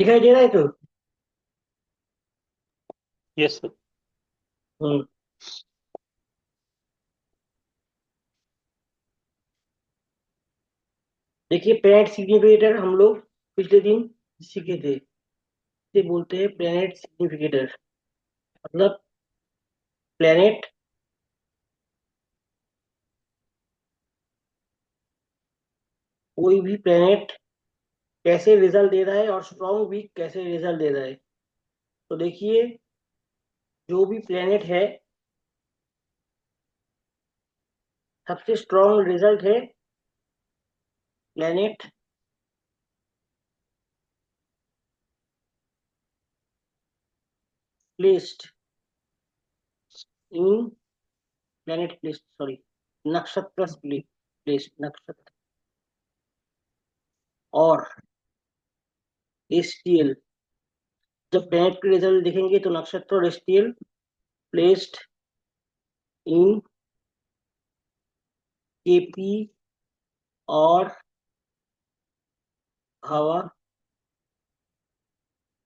दिखाई दे रहा है तो। Yes sir. हम्म। देखिए, प्लैनेट सिग्निफिकेटर हम लोग पिछले दिन सीखे थे। इसे बोलते हैं प्लैनेट सिग्निफिकेटर। मतलब प्लैनेट, कोई भी प्लैनेट कैसे रिजल्ट दे रहा है और स्ट्रॉन्ग वीक कैसे रिजल्ट दे रहा है। तो देखिए, जो भी प्लैनेट है, सबसे स्ट्रॉन्ग रिजल्ट है planet placed in planet placed, sorry, नक्षत्र प्लेस्ड, नक्षत्र और एसटीएल। जब प्लैनेट के रिजल्ट देखेंगे तो नक्षत्र और एसटीएल प्लेस्ड इन केपी और हवा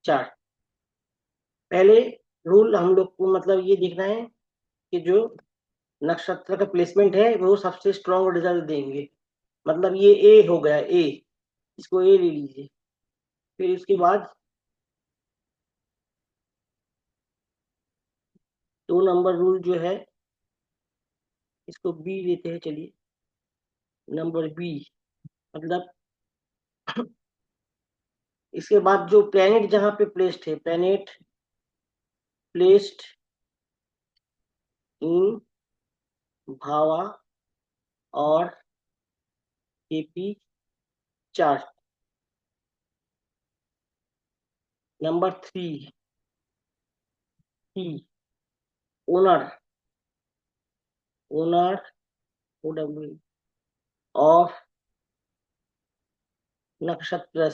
चार्ट। पहले रूल हम लोग को मतलब ये देखना है कि जो नक्षत्र का प्लेसमेंट है वो सबसे स्ट्रॉन्ग रिजल्ट देंगे। मतलब ये ए हो गया, ए, इसको ए ले लीजिए। फिर उसके बाद 2 नंबर रूल जो है, इसको बी लेते हैं, चलिए। नंबर बी मतलब इसके बाद जो प्लेनेट जहां पे प्लेस्ड है, प्लेनेट प्लेस्ड इन भावा और केपी चार्ट। नंबर थ्री, ई, owner, owner, OW of nakshatra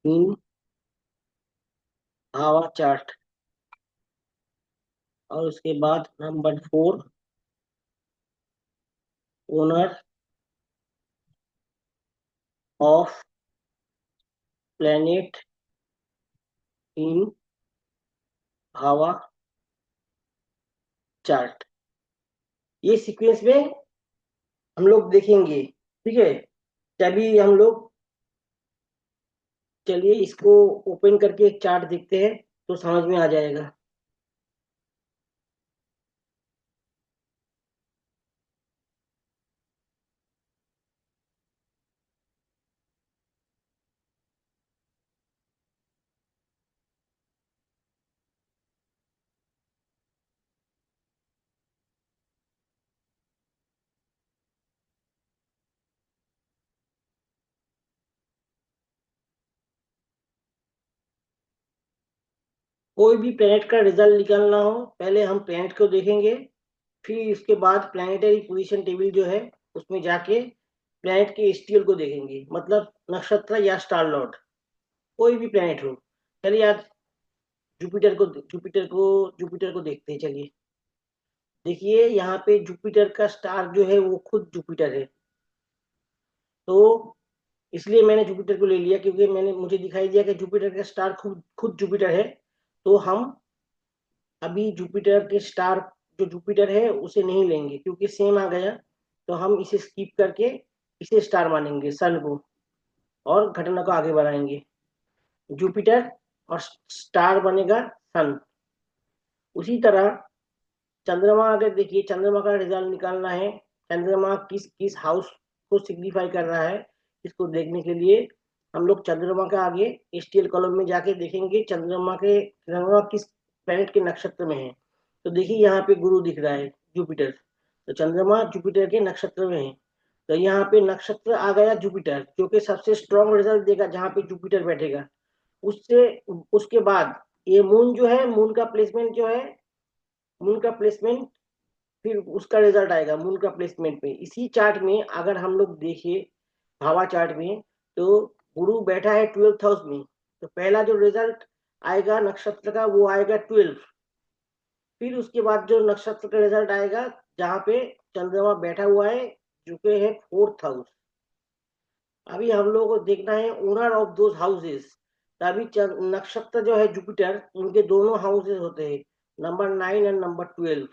in bhava chart. और उसके बाद number four, owner of planet in bhava chart. ये सीक्वेंस में हम लोग देखेंगे, ठीक है। तभी हम लोग, चलिए इसको ओपन करके एक चार्ट देखते हैं तो समझ में आ जाएगा। कोई भी प्लेनेट का रिजल्ट निकालना हो, पहले हम प्लेनेट को देखेंगे। फिर उसके बाद प्लानिटरी पोजीशन टेबल जो है उसमें जाके प्लेनेट के एसटीएल को देखेंगे, मतलब नक्षत्र या स्टार लॉर्ड, कोई भी प्लेनेट हो। चलिए आज जुपिटर को देखते हैं, चलिए। देखिए यहाँ पे जुपिटर का स्टार जो है वो खुद जुपिटर है। तो इसलिए मैंने जुपिटर को ले लिया क्योंकि मैंने मुझे दिखाई दिया कि जुपिटर का स्टार खुद खुद जुपिटर है। तो हम अभी जुपिटर के स्टार, जो जुपिटर है उसे नहीं लेंगे क्योंकि सेम आ गया। तो हम इसे स्किप करके इसे स्टार मानेंगे, सन को, और घटना को आगे बढ़ाएंगे। जुपिटर और स्टार बनेगा सन। उसी तरह चंद्रमा, अगर देखिए चंद्रमा का रिजल्ट निकालना है, चंद्रमा किस किस हाउस को सिग्निफाई कर रहा है, इसको देखने के लिए हम लोग चंद्रमा का आगे एसटीएल कॉलम में जाके देखेंगे चंद्रमा किस प्लैनेट के नक्षत्र में है। तो देखिए यहाँ पे गुरु दिख रहा है, जुपिटर। तो चंद्रमा जुपिटर के नक्षत्र में है। तो यहाँ पे नक्षत्र आ गया जुपिटर, जो कि सबसे स्ट्रॉन्ग रिजल्ट देगा जहाँ पे जुपिटर बैठेगा। उससे उसके बाद ये मून जो है, मून का प्लेसमेंट जो है, मून का प्लेसमेंट, फिर उसका रिजल्ट आएगा मून का प्लेसमेंट में। इसी चार्ट में अगर हम लोग देखिए, भावा चार्ट में, तो गुरु बैठा है 12th हाउस में। तो पहला जो रिजल्ट आएगा नक्षत्र का वो आएगा 12। फिर उसके बाद जो नक्षत्र का रिजल्ट आएगा, जहाँ पे चंद्रमा बैठा हुआ है, चुके हैं 4th हाउस। अभी हम लोगों को देखना है ओनर ऑफ दोज हाउसेस। अभी नक्षत्र जो है जुपिटर, उनके दोनों हाउसेस होते हैं, नंबर 9 एंड नंबर 12,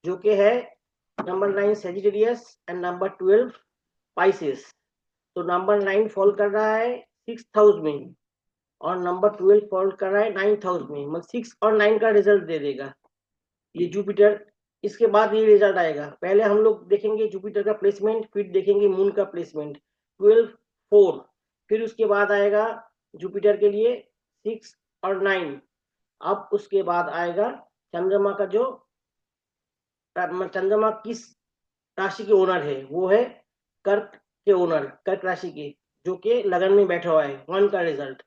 जो कि है number 9 Sagittarius and number 12 Pisces. तो नंबर 9 फॉल कर रहा है 6th हाउस में और नंबर 12 फॉल कर रहा है 9th हाउस में, मतलब 6 और 9 का रिजल्ट दे देगा ये जुपिटर। इसके बाद ये रिजल्ट आएगा, पहले हम लोग देखेंगे जुपिटर का प्लेसमेंट, फिर देखेंगे मून का प्लेसमेंट 12 4, फिर उसके बाद आएगा जुपिटर के लिए 6 और 9। अब उसके बाद आएगा चंद्रमा का, जो चंद्रमा किस राशि के ओनर है, वो है कर्क के ओनर, कर्क राशि के, जो कि लगन में बैठा हुआ है 1 का रिजल्ट।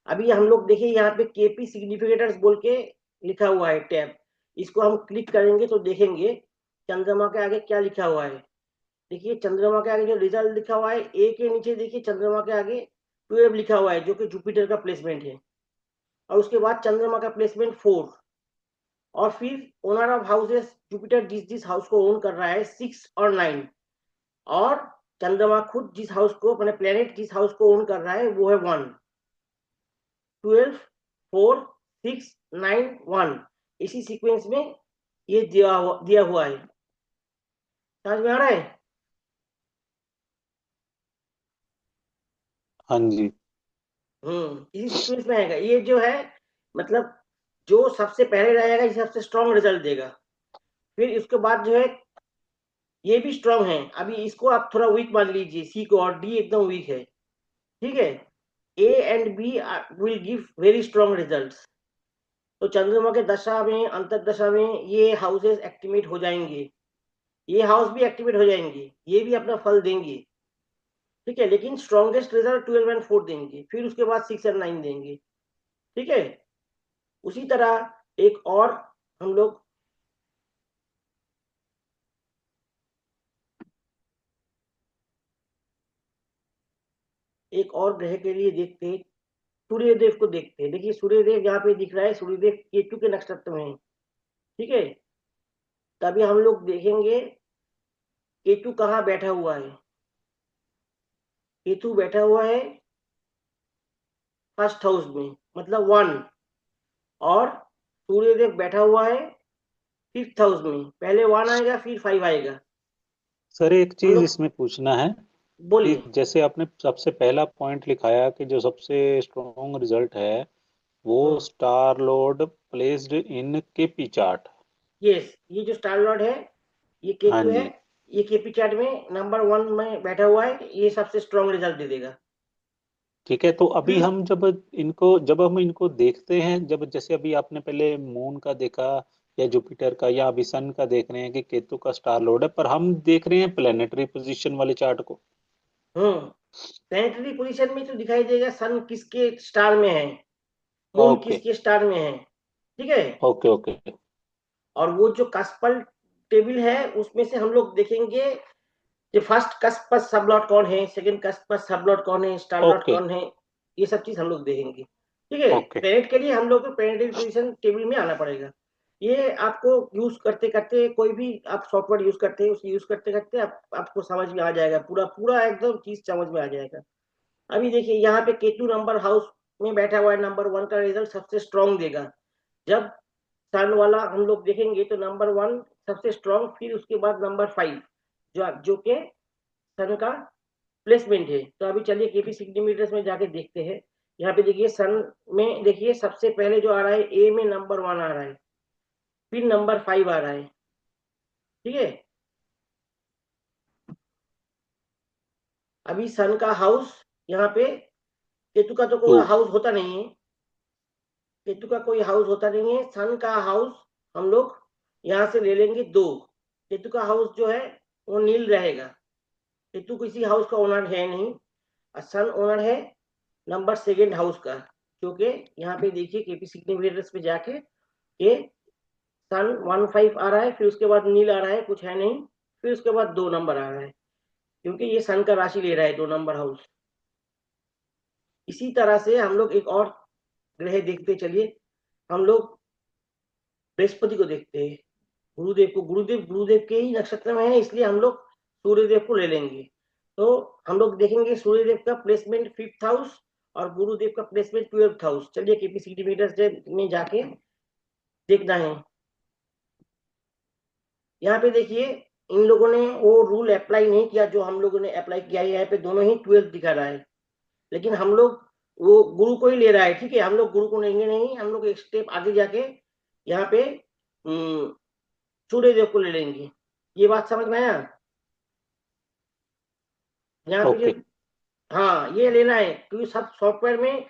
अभी हम लोग देखिए यहाँ पे केपी सिग्निफिकेटर्स बोल के लिखा हुआ है टैब, इसको हम क्लिक करेंगे तो देखेंगे चंद्रमा के आगे क्या लिखा हुआ है। देखिए चंद्रमा के आगे जो रिजल्ट लिखा हुआ है, ए के नीचे देखिए चंद्रमा के आगे 12 लिखा हुआ है, जो कि जुपिटर का प्लेसमेंट है, और उसके बाद चंद्रमा का प्लेसमेंट 4, और फिर ओनर ऑफ हाउसेस जुपिटर जिस जिस हाउस को ओन कर रहा है 6 और 9, और चंद्रमा खुद जिस हाउस को, अपने प्लेनेट जिस हाउस को ओन कर रहा है वो है 1, 12 4 6 9 1, इसी सीक्वेंस में ये दिया हुआ है। समझ में आ रहा है? हाँ जी। इसी सीक्वेंस में आएगा ये, जो है मतलब जो सबसे पहले रहेगा ये सबसे स्ट्रॉन्ग रिजल्ट देगा। फिर इसके बाद जो है ये भी स्ट्रॉन्ग है, अभी इसको आप थोड़ा वीक मान लीजिए, सी को, और डी एकदम वीक है, ठीक है। A and B will give very strong results. तो चंद्रमा के दशा में, अंतर्दशा में ये हाउसेस एक्टिवेट हो जाएंगे, ये हाउस भी एक्टिवेट हो जाएंगे, ये भी अपना फल देंगे, ठीक है। लेकिन स्ट्रॉन्गेस्ट रिजल्ट 12 एंड 4 देंगे, फिर उसके बाद 6 एंड 9 देंगे, ठीक है। उसी तरह एक और हम लोग एक और ग्रह के लिए देखते हैं, सूर्यदेव को देखते हैं। देखिए सूर्यदेव यहाँ पे दिख रहा है, सूर्यदेव केतु के नक्षत्र में है, ठीक है। तभी हम लोग देखेंगे केतु कहाँ बैठा हुआ है। केतु बैठा हुआ है 1st हाउस में, मतलब 1, और सूर्यदेव बैठा हुआ है 5th हाउस में, पहले 1 आएगा फिर 5 आएगा। सर एक हम चीज लोग इसमें पूछना है कि बोलिए। जैसे आपने सबसे पहला पॉइंट लिखाया कि जो सबसे स्ट्रॉन्ग रिजल्ट है वो hmm star lord placed in KP chart. Yes, ये जो स्टार लॉर्ड है ये हाँ केतु है, जी। ये केपी चार्ट में नंबर 1 में बैठा हुआ है, ये सबसे स्ट्रॉन्ग रिजल्ट दे देगा। ठीक है, तो अभी फिर हम जब हम इनको देखते हैं, जब जैसे अभी आपने पहले मून का देखा या जुपिटर का या अभी सन का देख रहे हैं कि केतु का स्टार लॉर्ड है, पर हम देख रहे हैं प्लेनेटरी पोजीशन वाले चार्ट को। प्लेनेटरी पोजीशन में तो दिखाई देगा सन किसके स्टार में है, मून ओके किसके स्टार में है, ठीक है। ओके ओके और वो जो कस्पल टेबल है उसमें से हम लोग देखेंगे कि फर्स्ट कस्प पर सबलॉट कौन है, सेकंड कस्प पर सबलॉट कौन है, स्टार लॉट ओके कौन है, ये सब चीज हम लोग देखेंगे, ठीक है। ओके। प्लेनेट के लिए हम लोग को प्लेनेटरी पोजीशन टेबल में आना पड़ेगा। ये आपको यूज करते करते, कोई भी आप सॉफ्टवेयर यूज करते हैं उसे यूज करते करते आपको समझ में आ जाएगा, पूरा पूरा एकदम चीज समझ में आ जाएगा। अभी देखिए यहाँ पे केतु नंबर हाउस में बैठा हुआ है, नंबर 1 का रिजल्ट सबसे स्ट्रॉन्ग देगा। जब सन वाला हम लोग देखेंगे तो नंबर 1 सबसे स्ट्रॉन्ग, फिर उसके बाद नंबर 5, जो कि सन का प्लेसमेंट है। तो अभी चलिए केपी सिग्निमीटर्स में जाके देखते हैं। यहाँ पे देखिए सन में, देखिए सबसे पहले जो आ रहा है ए में नंबर 1 आ रहा है, फिर नंबर 5 आ रहा है, ठीक है। अभी सन का हाउस यहाँ पे, केतु का तो टू। कोई हाउस होता नहीं है, केतु का कोई हाउस होता नहीं है। सन का हाउस हम लोग यहाँ से ले लेंगे 2, केतु का हाउस जो है वो नील रहेगा, केतु किसी हाउस का ओनर है नहीं, और सन ओनर है नंबर 2 हाउस का, क्योंकि यहाँ पे देखिए केपी सिग्निफिकेटर्स पे जाके ये सन 1 5 आ रहा है, फिर उसके बाद नील आ रहा है, कुछ है नहीं, फिर उसके बाद 2 नंबर आ रहा है, क्योंकि ये सन का राशि ले रहा है 2 नंबर हाउस। इसी तरह से हम लोग एक और ग्रह देखते चलिए, हम लोग बृहस्पति को देखते हैं, गुरुदेव को। गुरुदेव गुरुदेव के ही नक्षत्र में है, इसलिए हम लोग सूर्यदेव को ले लेंगे। तो हम लोग देखेंगे सूर्यदेव का प्लेसमेंट 5th हाउस और गुरुदेव का प्लेसमेंट 12th हाउस। चलिए केपीसीडी मीटर में जाके देखना है। यहाँ पे देखिए इन लोगों ने वो रूल अप्लाई नहीं किया जो हम लोगों ने अप्लाई किया है। यहाँ पे दोनों ही 12th दिखा रहा है, लेकिन हम लोग वो गुरु को ही ले रहा है। ठीक है, हम लोग गुरु को लेंगे नहीं, हम लोग एक स्टेप आगे जाके यहाँ पे सूर्यदेव को ले लेंगे। ये बात समझ में आया? यहाँ पे जो, ओके। हाँ ये लेना है, क्योंकि सब सॉफ्टवेयर में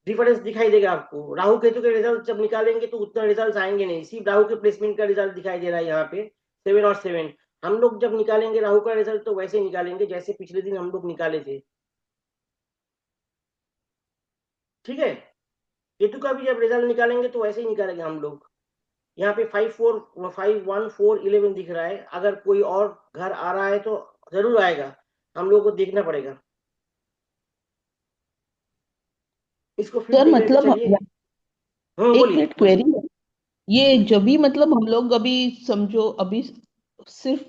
डिफरेंस दिखाई देगा आपको। राहु केतु के रिजल्ट जब निकालेंगे तो उतना रिजल्ट आएंगे नहीं, सिर्फ राहु के प्लेसमेंट का रिजल्ट दिखाई दे रहा है यहाँ पे 7 और 7। हम लोग जब निकालेंगे राहु का रिजल्ट तो वैसे निकालेंगे जैसे पिछले दिन हम लोग निकाले थे। ठीक है, केतु का भी जब रिजल्ट निकालेंगे तो वैसे ही निकालेंगे हम लोग। यहाँ पे 5 4 5 1 4 11 दिख रहा है। अगर कोई और घर आ रहा है तो जरूर आएगा, हम लोगों को देखना पड़ेगा। इसको फिर सर देख लेते मतलब चलिए। एक बोलिए मिनट बोलिए। क्वेरी है। ये जब भी मतलब हम लोग अभी समझो अभी सिर्फ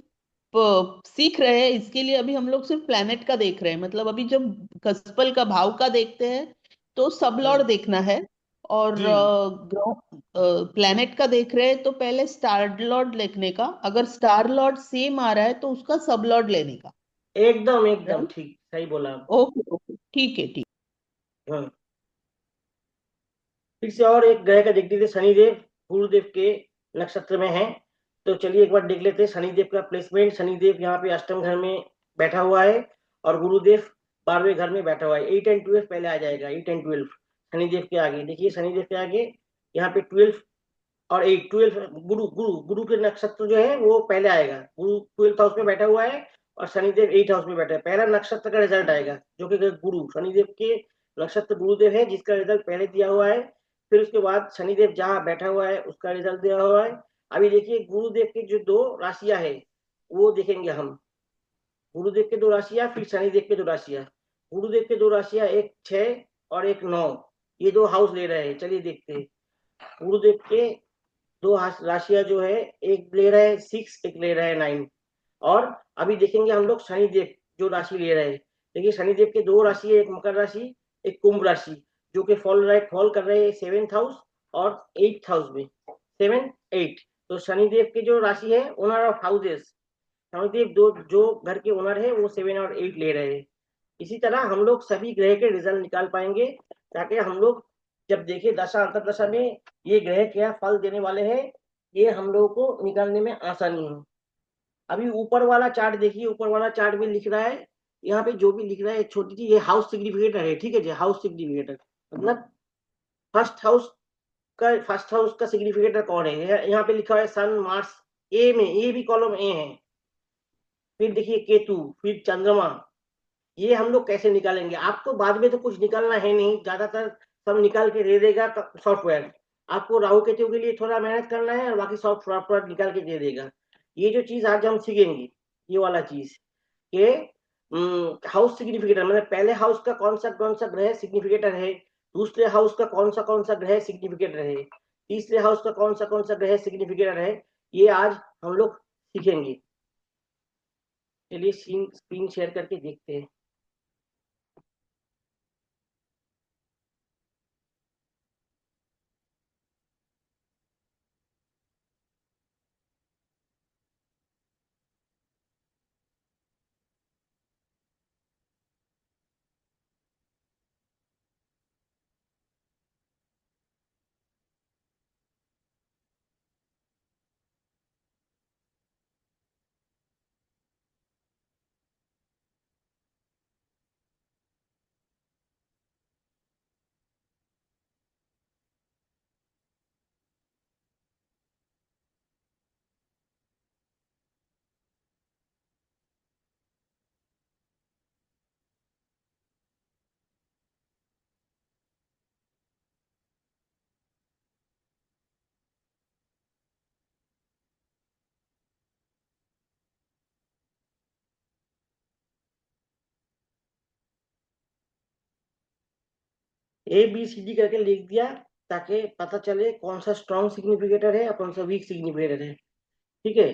सीख रहे हैं, इसके लिए अभी हम लोग सिर्फ प्लैनेट का देख रहे हैं। मतलब अभी जब कस्पल का भाव का देखते हैं तो सब लॉर्ड हम्म, देखना है, और जी ग्रह प्लैनेट का देख रहे हैं तो पहले स्टार लॉर्ड देखने का, अगर स्टार लॉर्ड सेम आ रहा है तो उसका सब लॉर्ड लेने का। एकदम एकदम राइट। ठीक, सही बोला आप। ओके ओके, ठीक है ठीक। हाँ, फिर से और एक ग्रह का देख लीजिए। शनिदेव गुरुदेव के नक्षत्र में है। तो चलिए एक बार देख लेते हैं शनिदेव का प्लेसमेंट। शनिदेव यहाँ पे अष्टम घर में बैठा हुआ है और गुरुदेव 12वें घर में बैठा हुआ है। 8 और 12 पहले आ जाएगा, 8 और 12 शनिदेव के आगे। देखिए शनिदेव के आगे यहाँ पे 12 और 8, 12 गुरु गुरु गुरु के नक्षत्र जो है वो पहले आएगा। गुरु 12th हाउस में बैठा हुआ है और शनिदेव 8th हाउस में बैठा है। पहला नक्षत्र का रिजल्ट आएगा जो कि गुरु शनिदेव के नक्षत्र गुरुदेव है, जिसका रिजल्ट पहले दिया हुआ है। फिर उसके बाद शनिदेव जहाँ बैठा हुआ है उसका रिजल्ट दिया हुआ है। अभी देखिए गुरुदेव के जो दो राशियां है वो देखेंगे हम। गुरुदेव के दो राशियां, फिर शनिदेव के दो राशियां। गुरुदेव के दो राशियां, एक 6 और एक 9, ये दो हाउस ले रहे हैं। चलिए देखते हैं। गुरुदेव के दो राशियां जो है, एक ले रहा है 6, एक ले रहा है 9। और अभी देखेंगे हम लोग शनिदेव जो राशि ले रहे हैं। देखिए शनिदेव के दो राशि है, एक मकर राशि एक कुंभ राशि, जो कि फॉल कर रहे हैं 7th हाउस और 8th हाउस में। 7 8, तो शनिदेव के जो राशि है ओनर ऑफ हाउसेस, शनिदेव दो जो घर के ओनर है वो 7 और 8 ले रहे हैं। इसी तरह हम लोग सभी ग्रह के रिजल्ट निकाल पाएंगे, ताकि हम लोग जब देखें दशा अंतरदशा में ये ग्रह क्या फल देने वाले हैं, ये हम लोगों को निकालने में आसानी हो। अभी ऊपर वाला चार्ट देखिए, ऊपर वाला चार्ट में लिख रहा है, यहाँ पे जो भी लिख रहा है छोटी सी, ये हाउस सिग्निफिकेटर है। ठीक है जी, हाउस सिग्निफिकेटर मतलब फर्स्ट हाउस का सिग्निफिकेटर कौन है। यहाँ पे लिखा है सन मार्स, ए में, ये भी कॉलम ए है। फिर देखिए केतु, फिर चंद्रमा। ये हम लोग कैसे निकालेंगे? आपको बाद में तो कुछ निकालना है नहीं, ज्यादातर सब निकाल के दे देगा सॉफ्टवेयर। आपको राहु केतु के लिए थोड़ा मेहनत करना है और बाकी सॉफ्टवेयर निकाल के दे देगा। ये जो चीज आज हम सीखेंगे, ये वाला चीज के हाउस सिग्निफिकेटर, मतलब पहले हाउस का कौन सा ग्रह सिग्निफिकेटर है, दूसरे हाउस का कौन सा ग्रह सिग्निफिकेटर है, तीसरे हाउस का कौन सा ग्रह सिग्निफिकेटर है, ये आज हम लोग सीखेंगे। चलिए स्क्रीन शेयर करके देखते हैं। ए बी सी डी करके लिख दिया, ताकि पता चले कौन सा स्ट्रॉन्ग सिग्निफिकेटर है और कौन सा वीक सिग्निफिकेटर है। ठीक है,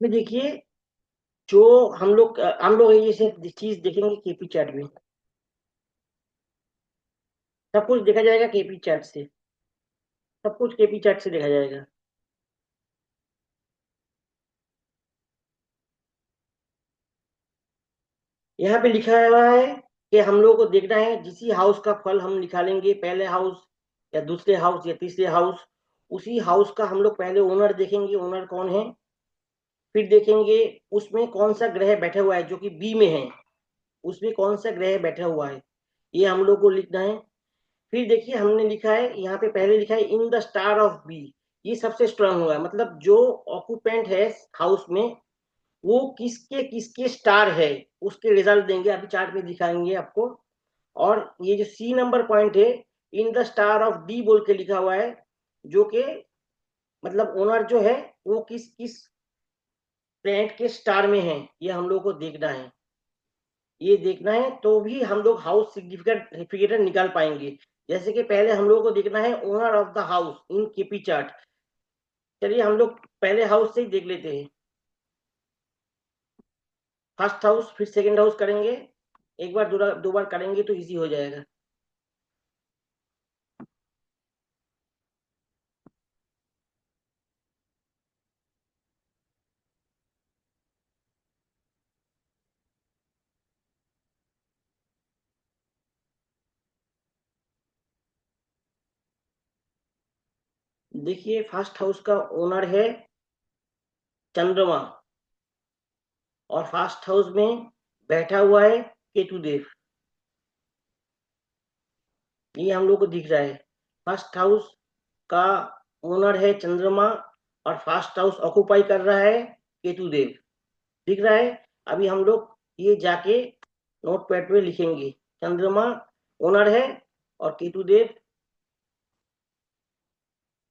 में देखिए, जो हम लोग ये सब चीज देखेंगे केपी चार्ट में, सब कुछ देखा जाएगा केपी चार्ट से, सब कुछ केपी चार्ट से देखा जाएगा। यहाँ पे लिखा हुआ है कि हम लोग को देखना है जिस हाउस का फल हम निकालेंगे, पहले हाउस या दूसरे हाउस या तीसरे हाउस, उसी हाउस का हम लोग पहले ओनर देखेंगे, ओनर कौन है। फिर देखेंगे उसमें कौन सा ग्रह बैठा हुआ है, जो कि बी में है, उसमें कौन सा ग्रह बैठा हुआ है, ये हम लोग को लिखना है। फिर देखिए हमने लिखा है यहाँ पे, पहले लिखा है in the star of B, ये सबसे स्ट्रांग होगा, मतलब जो ऑक्यूपेंट है हाउस में वो किसके किसके स्टार है, उसके रिजल्ट देंगे, अभी चार्ट में दिखाएंगे आपको। और ये जो सी नंबर पॉइंट है, in the star of D बोल के लिखा हुआ है, जो कि मतलब ओनर जो है वो किस किस प्लैनेट के स्टार में है, ये हम लोग को देखना है। ये देखना है तो भी हम लोग हाउस सिग्निफिकेटर निकाल पाएंगे। जैसे कि पहले हम लोग को देखना है owner of the house in KP chart. चलिए हम लोग पहले हाउस से ही देख लेते हैं, फर्स्ट हाउस, फिर सेकंड हाउस करेंगे, एक बार दो बार करेंगे तो इजी हो जाएगा। देखिए फर्स्ट हाउस का ओनर है चंद्रमा, और फर्स्ट हाउस में बैठा हुआ है केतुदेव, ये हम लोग को दिख रहा है। फर्स्ट हाउस का ओनर है चंद्रमा, और फर्स्ट हाउस ऑक्युपाई कर रहा है केतुदेव, दिख रहा है। अभी हम लोग ये जाके नोट पैड पे लिखेंगे, चंद्रमा ओनर है और केतुदेव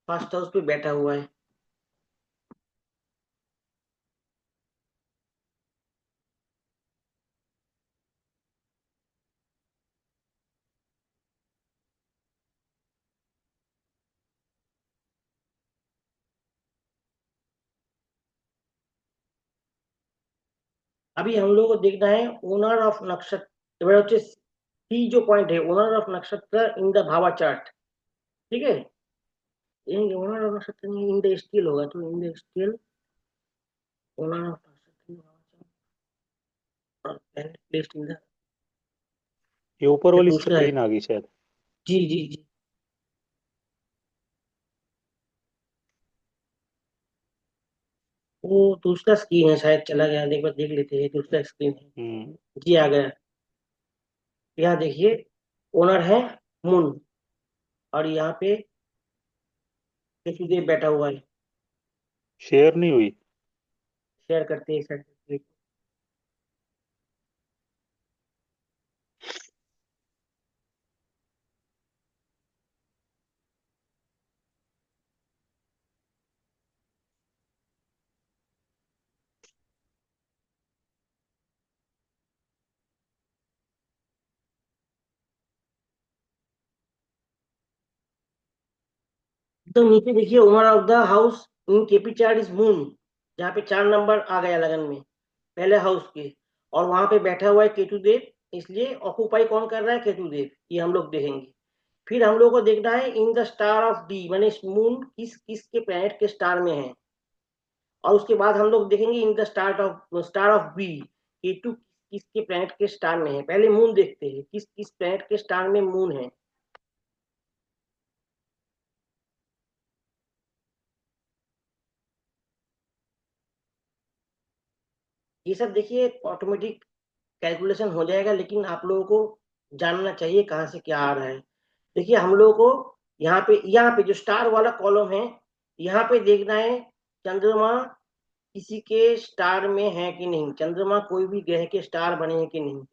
फर्स्ट हाउस पे बैठा हुआ है। अभी हम लोग को देखना है ओनर ऑफ नक्षत्र, এবার হচ্ছে सी जो पॉइंट है owner of nakshatra in the Bhawa chart, ठीक है। Owner of nakshatra in the scale होगा, तो in the scale owner of नक्षत्र प्लेस्ड इन द, ये ऊपर वाली दूसरा है, स्क्रीन आ गई शायद। जी जी जी, वो दूसरा स्क्रीन है शायद, चला गया, एक बार देख लेते हैं, दूसरा स्क्रीन है। हम्म। जी आ गया। यहाँ देखिए ओनर है मून, और यहाँ पे पृथ्वीदेव बैठा हुआ है। शेयर नहीं हुई। शेयर करते हैं सर। तो नीचे देखिए owner of the house in KP chart is moon, जहाँ पे 4 नंबर आ गया लगन में पहले हाउस के, और वहां पे बैठा हुआ है केतुदेव, इसलिए ऑक्युपाई कौन कर रहा है, केतुदेव, ये हम लोग देखेंगे। फिर हम लोग को देखना है in the star of D, माने मून किस किस के प्लैनेट के स्टार में है। और उसके बाद हम लोग देखेंगे in the star of B, Ketu किसके प्लैनेट के स्टार में है। पहले मून देखते हैं किस किस प्लैनेट के स्टार में मून है। ये सब देखिए ऑटोमेटिक कैलकुलेशन हो जाएगा, लेकिन आप लोगों को जानना चाहिए कहाँ से क्या आ रहा है। देखिए हम लोगों को यहाँ पे जो स्टार वाला कॉलम है, यहाँ पे देखना है चंद्रमा किसी के स्टार में है कि नहीं, चंद्रमा कोई भी ग्रह के स्टार बने हैं कि नहीं।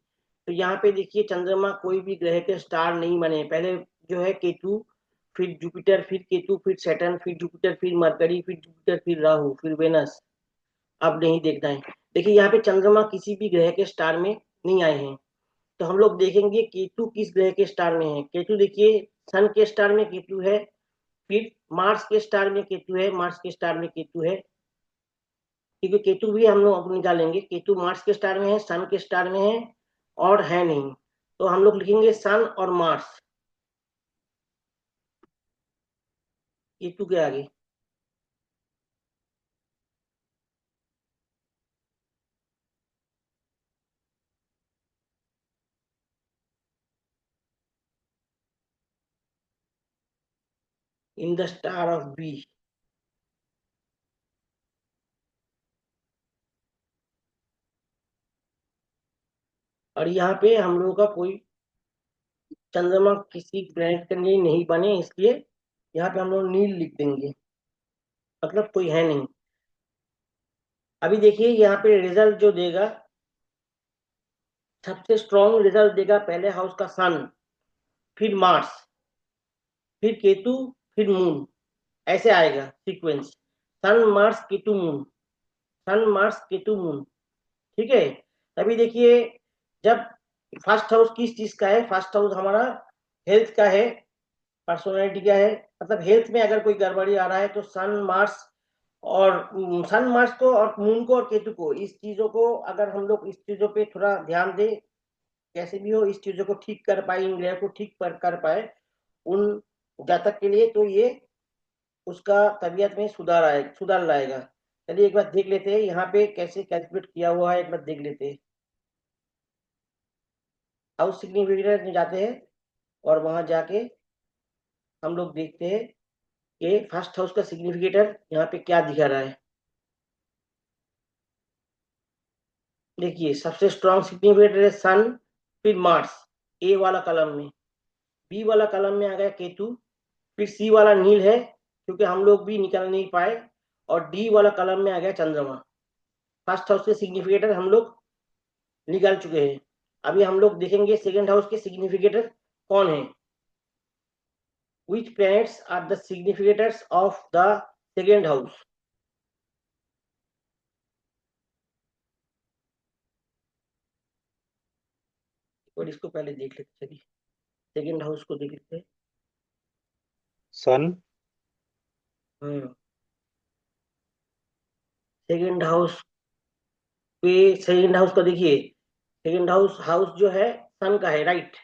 तो यहाँ पे देखिए चंद्रमा कोई भी ग्रह के स्टार नहीं बने, पहले जो है केतु, फिर जुपिटर, फिर केतु, फिर सैटर्न, फिर जुपिटर, फिर मरकरी, फिर जुपिटर, फिर राहु, फिर वेनस। अब नहीं देखना है। देखिए यहाँ पे चंद्रमा किसी भी ग्रह के स्टार में नहीं आए हैं, तो हम लोग देखेंगे केतु किस ग्रह के स्टार में है। केतु देखिए सन के स्टार में केतु है, फिर मार्स के स्टार में केतु है, मार्स के स्टार में केतु है, क्योंकि केतु भी हम लोग अब निकालेंगे। केतु मार्स के स्टार में है, सन के स्टार में है और है नहीं, तो हम लोग लिखेंगे सन और मार्स केतु के आगे। In the star of B. और यहाँ पे हम लोगों का कोई चंद्रमा किसी प्लेनेट के लिए नहीं बने, इसलिए यहाँ पे हम लोग नील लिख देंगे, मतलब कोई है नहीं। अभी देखिए यहाँ पे रिजल्ट जो देगा, सबसे स्ट्रॉन्ग रिजल्ट देगा पहले हाउस का सन, फिर मार्स, फिर केतु, फिर मून, ऐसे आएगा सीक्वेंस। सन मार्स केतु मून, सन मार्स केतु मून, ठीक है। तभी देखिए, जब फर्स्ट हाउस किस चीज का है, फर्स्ट हाउस हमारा हेल्थ का है, पर्सोनैलिटी का है। मतलब हेल्थ में अगर कोई गड़बड़ी आ रहा है तो सन मार्स और सन मार्स को और मून को और केतु को, इस चीजों को अगर हम लोग इस चीजों पे थोड़ा ध्यान दें, कैसे भी हो इस चीजों को ठीक कर पाए, इन ग्रह को ठीक कर पाए उन जातक के लिए, तो ये उसका तबीयत में सुधार लाएगा। चलिए एक बार देख लेते हैं यहाँ पे कैसे कैलकुलेट किया हुआ है, एक बार देख लेते हैं। हाउस सिग्निफिकेटर में जाते हैं और वहां जाके हम लोग देखते हैं कि फर्स्ट हाउस का सिग्निफिकेटर यहाँ पे क्या दिखा रहा है। देखिए सबसे स्ट्रॉन्ग सिग्निफिकेटर है सन, फिर मार्स ए वाला कलम में, बी वाला कलम में आ गया केतु, फिर सी वाला नील है क्योंकि हम लोग भी निकाल नहीं पाए, और डी वाला कलम में आ गया चंद्रमा। फर्स्ट हाउस के सिग्निफिकेटर हम लोग निकाल चुके हैं। अभी हम लोग देखेंगे सेकंड हाउस के सिग्निफिकेटर कौन है। Which planets are the significators of the second house? और इसको पहले देख लेते, चलिए सेकंड हाउस को देख लेते हैं। सन, सेकंड हाउस पे, सेकंड हाउस का देखिए, सेकंड हाउस हाउस जो है सन का है, राइट।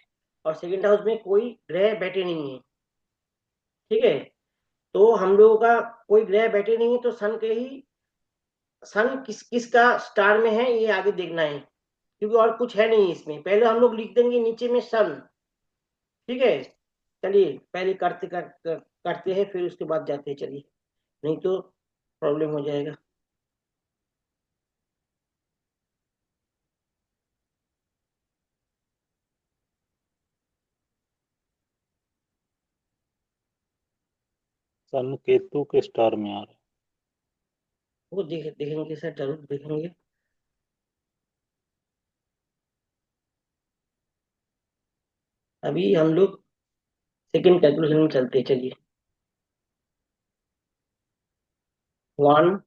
और सेकंड हाउस में कोई ग्रह बैठे नहीं है, ठीक है। तो हम लोगों का कोई ग्रह बैठे नहीं है, तो सन के ही, सन किस किस का स्टार में है ये आगे देखना है, क्योंकि और कुछ है नहीं इसमें। पहले हम लोग लिख देंगे नीचे में सन, ठीक है। चलिए पहले करते हैं, फिर उसके बाद जाते हैं, चलिए नहीं तो प्रॉब्लम हो जाएगा। सन केतु के स्टार में आ रहा है। वो देखेंगे सर, जरूर देखेंगे। अभी हम लोग सेकंड कैलकुलेशन में चलते हैं, चलिए। 1,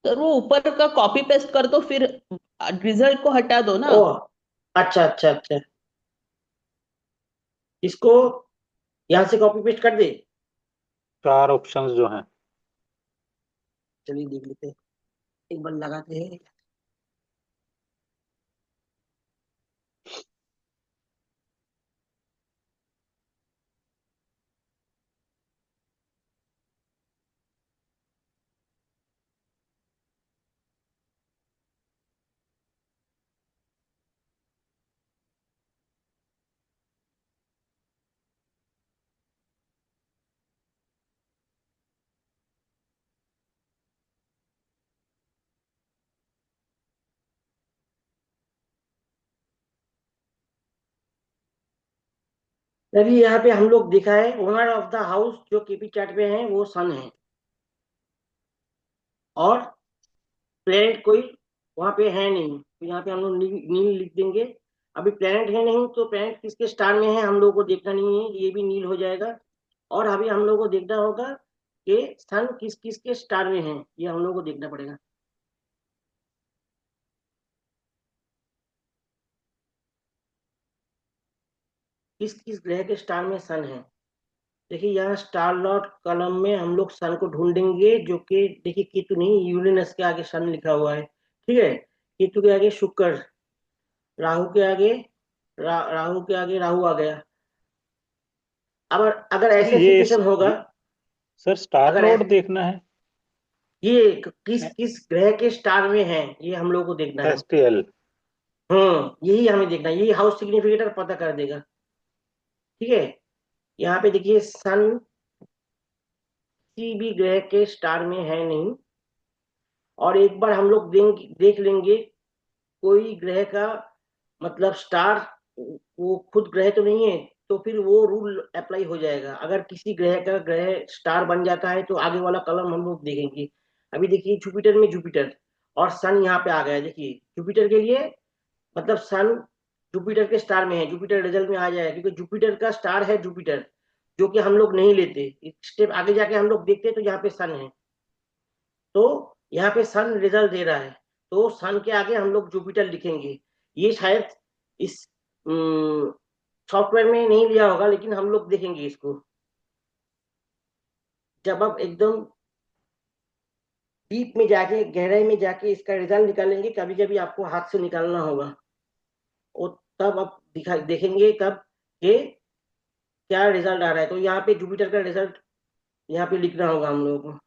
तो वो ऊपर का कॉपी पेस्ट कर दो, फिर रिजल्ट को हटा दो ना। ओह, अच्छा अच्छा अच्छा, इसको यहाँ से कॉपी पेस्ट कर दे। चार ऑप्शंस जो हैं। चलिए देख लेते हैं, एक बार लगाते हैं। अभी यहाँ पे हम लोग देखा है ओनर ऑफ द हाउस जो केपी चार्ट पे है वो सन है, और प्लेनेट कोई वहां पे है नहीं, तो यहाँ पे हम लोग नील लिख देंगे। अभी प्लेनेट है नहीं, तो प्लेनेट किसके स्टार में है हम लोग को देखना नहीं है, ये भी नील हो जाएगा। और अभी हम लोग को देखना होगा कि सन किस किस के स्टार में है, ये हम लोग को देखना पड़ेगा। किस किस ग्रह के स्टार में सन है। देखिए यहाँ स्टार लॉर्ड कॉलम में हम लोग सन को ढूंढेंगे, जो कि देखिए केतु नहीं, यूरेनस के आगे सन लिखा हुआ है, ठीक है। केतु के आगे शुक्र, राहु के आगे राहु के आगे राहु आ गया। अब अगर सर ऐसे सिचुएशन होगा, सर स्टार अगर लॉर्ड ऐसे, देखना है। ये किस किस ग्रह के स्टार में है, ये हम लोग को देखना है। एसटीएल। यही हमें देखना है, यही हाउस सिग्निफिकेटर पता कर देगा, ठीक है। यहाँ पे देखिए सन किसी भी ग्रह के स्टार में है नहीं, और एक बार हम लोग देख लेंगे कोई ग्रह का मतलब स्टार, वो खुद ग्रह तो नहीं है, तो फिर वो रूल अप्लाई हो जाएगा। अगर किसी ग्रह का ग्रह स्टार बन जाता है तो आगे वाला कलम हम लोग देखेंगे। अभी देखिए जुपिटर में जुपिटर और सन यहाँ पे आ गया है। देखिए जुपिटर के लिए मतलब सन जुपिटर के स्टार में है, जुपिटर रिजल्ट में आ जाएगा, क्योंकि जुपिटर का स्टार है जुपिटर, जो कि हम लोग नहीं लेते। एक स्टेप आगे जाके हम लोग देखते हैं तो यहाँ पे सन है, तो यहाँ पे सन रिजल्ट दे रहा है, तो सन के आगे हम लोग जुपिटर लिखेंगे। ये शायद इस सॉफ्टवेयर में नहीं लिया होगा, लेकिन हम लोग देखेंगे इसको जब आप एकदम डीप में जाके, गहराई में जाके इसका रिजल्ट निकालेंगे। कभी कभी आपको हाथ से निकालना होगा, और तब आप देखेंगे तब ये क्या रिजल्ट आ रहा है। तो यहाँ पे जुपिटर का रिजल्ट यहाँ पे लिखना होगा हम लोगों को।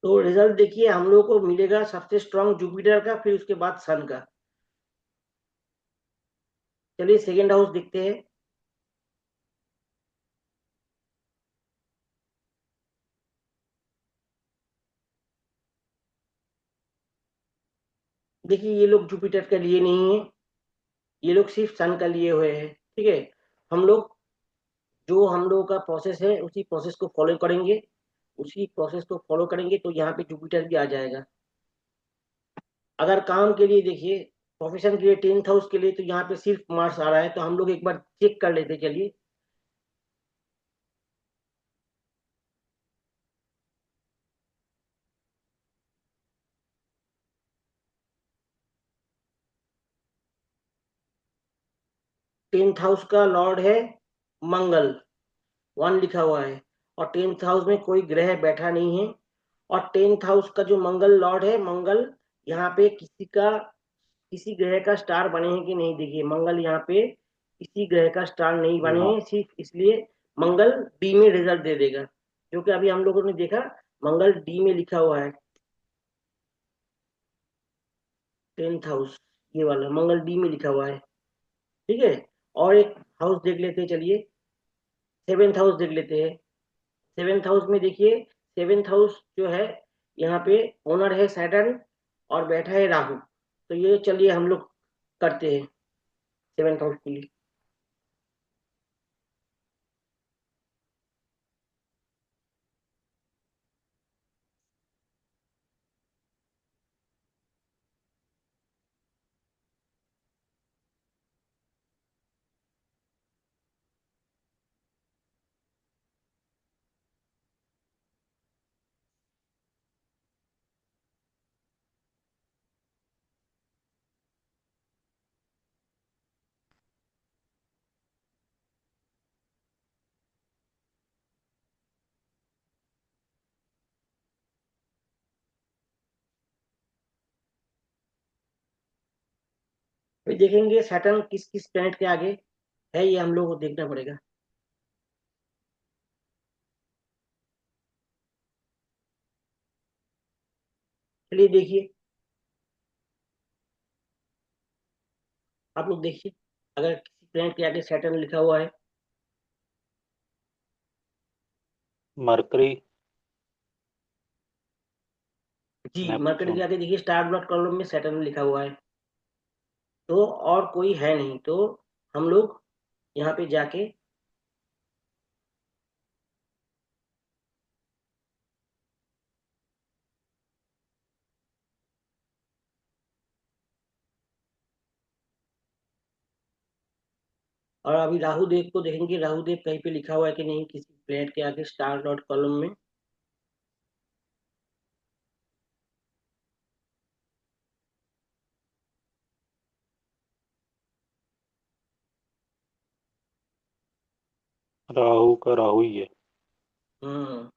तो रिजल्ट देखिए हम लोगों को मिलेगा सबसे स्ट्रांग जुपिटर का, फिर उसके बाद सन का। चलिए सेकेंड हाउस देखते हैं। देखिए ये लोग जुपिटर का लिए नहीं है, ये लोग सिर्फ सन का लिए हुए हैं, ठीक है। हम लोग जो हम लोगों का प्रोसेस है उसी प्रोसेस को फॉलो करेंगे, उसी प्रोसेस को फॉलो करेंगे तो यहाँ पे जुपिटर भी आ जाएगा। अगर काम के लिए देखिए, प्रोफेशन के लिए, 10th हाउस के लिए, तो यहाँ पे सिर्फ मार्स आ रहा है, तो हम लोग एक बार चेक कर लेते चलिए। टेंथ हाउस का लॉर्ड है मंगल, 1 लिखा हुआ है, और 10th हाउस में कोई ग्रह बैठा नहीं है। और 10th हाउस का जो मंगल लॉर्ड है, मंगल यहाँ पे किसी ग्रह का स्टार बने हैं कि नहीं, देखिए मंगल यहाँ पे किसी ग्रह का स्टार नहीं बने नो। हैं, सिर्फ इसलिए मंगल डी में रिजल्ट दे देगा, क्योंकि अभी हम लोगों ने देखा मंगल डी में लिखा हुआ है। 10th हाउस ये वाला मंगल डी में लिखा हुआ है, ठीक है। और एक हाउस देख लेते हैं चलिए, 7th हाउस देख लेते हैं। 7th हाउस में देखिए, 7th हाउस जो है यहाँ पे ओनर है सैटर्न, और बैठा है राहु। तो ये चलिए हम लोग करते हैं 7th हाउस के लिए। फिर देखेंगे सैटर्न किस किस प्लैनेट के आगे है, ये हम लोग को देखना पड़ेगा। चलिए देखिए, आप लोग देखिए, अगर किसी प्लैनेट के आगे सैटर्न लिखा हुआ है, मरकरी। जी मरकरी के नेपच्यून। आगे देखिए स्टार ब्लड कॉलम में सैटर्न लिखा हुआ है, तो और कोई है नहीं, तो हम लोग यहाँ पे जाके और अभी राहु देव को देखेंगे, राहु देव कहीं पे लिखा हुआ है कि नहीं किसी प्लेनेट के आगे स्टार डॉट कॉलम में। राहु का राहु ही है। हम्म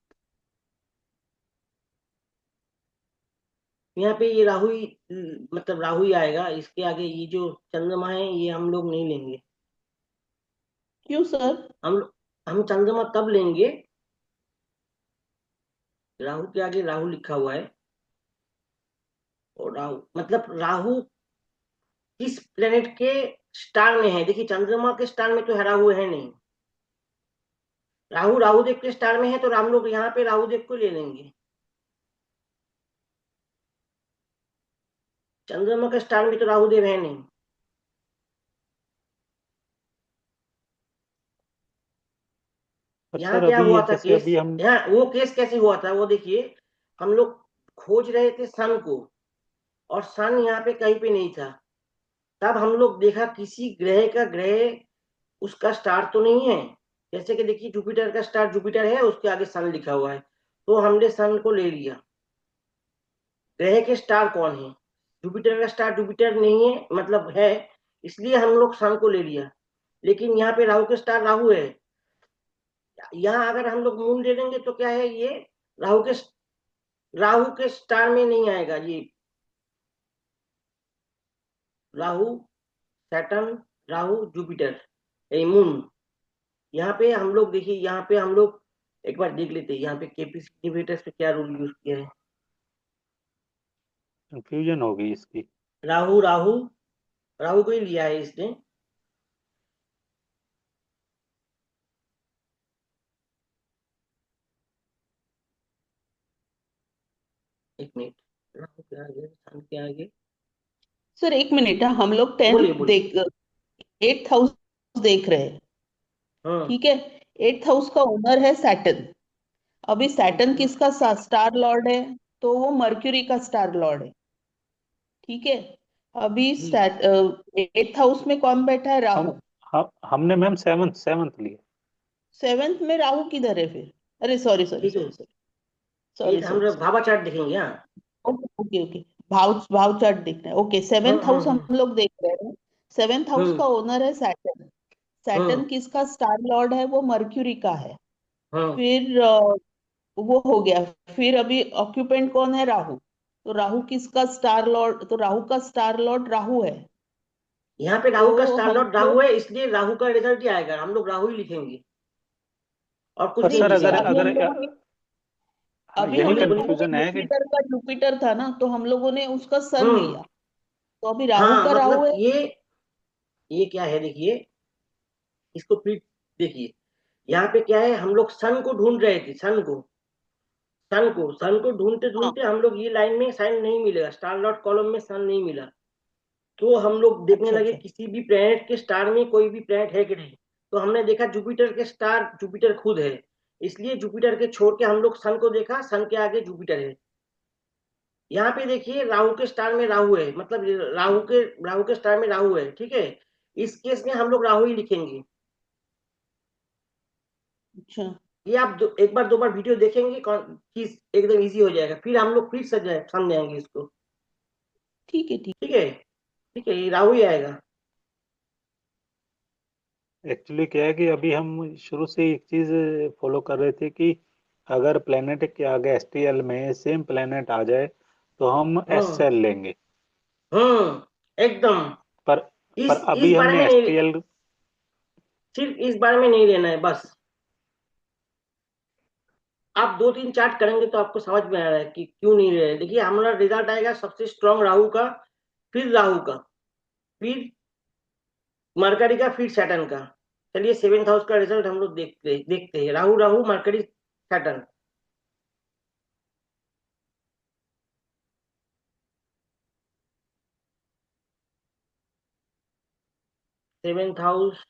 यहाँ पे ये राहु ही, मतलब राहु ही आएगा। इसके आगे ये जो चंद्रमा है ये हम लोग नहीं लेंगे। क्यों सर? हम हम चंद्रमा तब लेंगे, राहु के आगे राहु लिखा हुआ है। और राहु मतलब राहु किस प्लेनेट के स्टार में है? देखिए चंद्रमा के स्टार में तो है राहु, है नहीं। राहु राहु देव के स्टार में है, तो हम लोग यहाँ पे राहु देव को ले लेंगे। चंद्रमा के स्टार में तो राहु देव है नहीं। पर यहाँ सर क्या अभी हुआ ये था जैसे केस, अभी हम यहाँ वो केस कैसे हुआ था वो देखिए। हम लोग खोज रहे थे सन को, और सन यहाँ पे कहीं पे नहीं था। तब हम लोग देखा किसी ग्रह का ग्रह उसका स्टार तो नहीं है। जैसे कि देखिए जुपिटर का स्टार जुपिटर है, उसके आगे सन लिखा हुआ है, तो हमने सन को ले लिया। ग्रह के स्टार कौन है? जुपिटर का स्टार जुपिटर नहीं है, मतलब है, इसलिए हम लोग सन को ले लिया। लेकिन यहाँ पे राहु के स्टार राहु है। यहाँ अगर हम लोग मून ले लेंगे तो क्या है, ये राहु के राहु के स्टार में नहीं आएगा ये। राहु, सैटर्न, राहु, जुपिटर, ये मून। यहाँ पे हम लोग देखिए, यहाँ पे हम लोग एक बार देख लेते हैं यहाँ पे केपीसी इन्वर्टर्स पे क्या रूल यूज किया है। कंफ्यूजन हो गई इसकी। राहु राहु राहु को ही लिया है इसने। एक मिनट, राहु के आगे सन के आगे। सर एक मिनट, हम लोग बोलिए 10th बोलिए। देख 8th हाउस देख रहे हैं। हाँ। ठीक है। 8th हाउस का ओनर है सैटर्न। अभी सैटर्न अच्छा। किसका स्टार लॉर्ड है? तो वो मर्क्यूरी का स्टार लॉर्ड है। ठीक है। अभी जी। 8th हाउस में कौन बैठा है? हम राहु। हमने मैम सेवंथ सेवंथ लिया। 7th में राहु किधर है फिर? अरे सॉरी सॉरी ठीक है, सॉरी सॉरी ये सॉरी हम सॉरी लोग सॉरी। भावा चार्ट देखेंगे। हाँ। Okay okay okay. भाव भाव चार्ट देखना है। ओके, सेवेंथ हाउस हम हम्म। लोग देख रहे हैं। 7th हाउस हम्म का ओनर है सैटर्न। हम्म सैटर्न किसका स्टार लॉर्ड है? वो मर्क्यूरी का है। हम्म फिर वो हो गया। फिर अभी ऑक्यूपेंट कौन है? राहु। तो राहु किसका स्टार लॉर्ड? तो राहु का स्टार लॉर्ड राहु है। यहाँ पे राहु का तो स्टार हम लॉर्ड राहु लोग है, इसलिए राहु का रिजल्ट ही आएगा, हम लोग राहु ही लिखेंगे और कुछ पर नहीं सर देखिए, अगर लिखेंगे। अभी हम अगर लोगों ने हाँ अभी यही हम लोगों ने कंफ्यूजन है कि जुपिटर का जुपिटर था ना, तो हम लोगों ने उसका सन हम्म लिया। तो अभी राहु हाँ, का राहु मतलब है। ये क्या है देखिए, इसको फिर देखिए। यहाँ पे क्या है, हम लोग सन को ढूंढ रहे थे, सन को ढूंढते हाँ। ढूंढते हम लोग ये लाइन में साइन नहीं मिलेगा, स्टार डॉट कॉलम में सन नहीं मिला। तो हम लोग देखने अच्छा लगे अच्छा। किसी भी प्लेनेट के स्टार में कोई भी प्लेनेट है कि नहीं। तो हमने देखा जुपिटर के स्टार जुपिटर खुद है, इसलिए जुपिटर के छोड़ के हम लोग सन को देखा, सन के आगे जुपिटर है। यहाँ पे देखिए राहु के स्टार में राहु है, मतलब राहु के स्टार में राहु है। ठीक है, इस केस में हम लोग राहु ही लिखेंगे। अच्छा। ये आप एक बार दो बार वीडियो देखेंगे, चीज एकदम इजी हो जाएगा, फिर हम लोग फिर समझाएंगे इसको। ठीक है ठीक। ठीक है, ठीक है, ये राहु ही आएगा। एक्चुअली क्या है कि अभी हम शुरू से एक चीज फॉलो कर रहे थे कि अगर प्लेनेट के आगे एसटीएल में सेम प्लेनेट आ जाए तो हम हम्म एसएल लेंगे। एकदम। पर पर इस अभी बारे हमने में नहीं, एसटीएल सिर्फ इस बारे में नहीं लेना है बस। आप दो तीन चार्ट करेंगे तो आपको समझ में आ रहा है कि क्यों नहीं ले रहे। देखिए हमारा रिजल्ट आएगा सबसे स्ट्रांग राहु का, फिर राहु का, फिर मरकरी का, फिर सैटर्न का। चलिए 7th हाउस का रिजल्ट हम लोग देखते हैं, Rahu Rahu mercury Saturn. 7th house,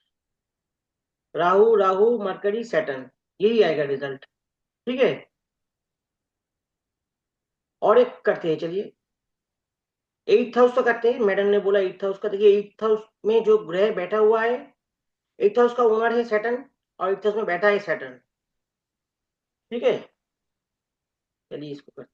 Rahu Rahu mercury Saturn, यही आएगा रिजल्ट। ठीक है, और एक करते हैं चलिए। 8th हाउस तो करते हैं, मैडम ने बोला 8th हाउस का। देखिए 8th हाउस में जो ग्रह बैठा हुआ है, एट्थ हाउस का ओनर है सैटर्न, और एट्थ हाउस में बैठा है सैटर्न। ठीक है, चलिए इसको करते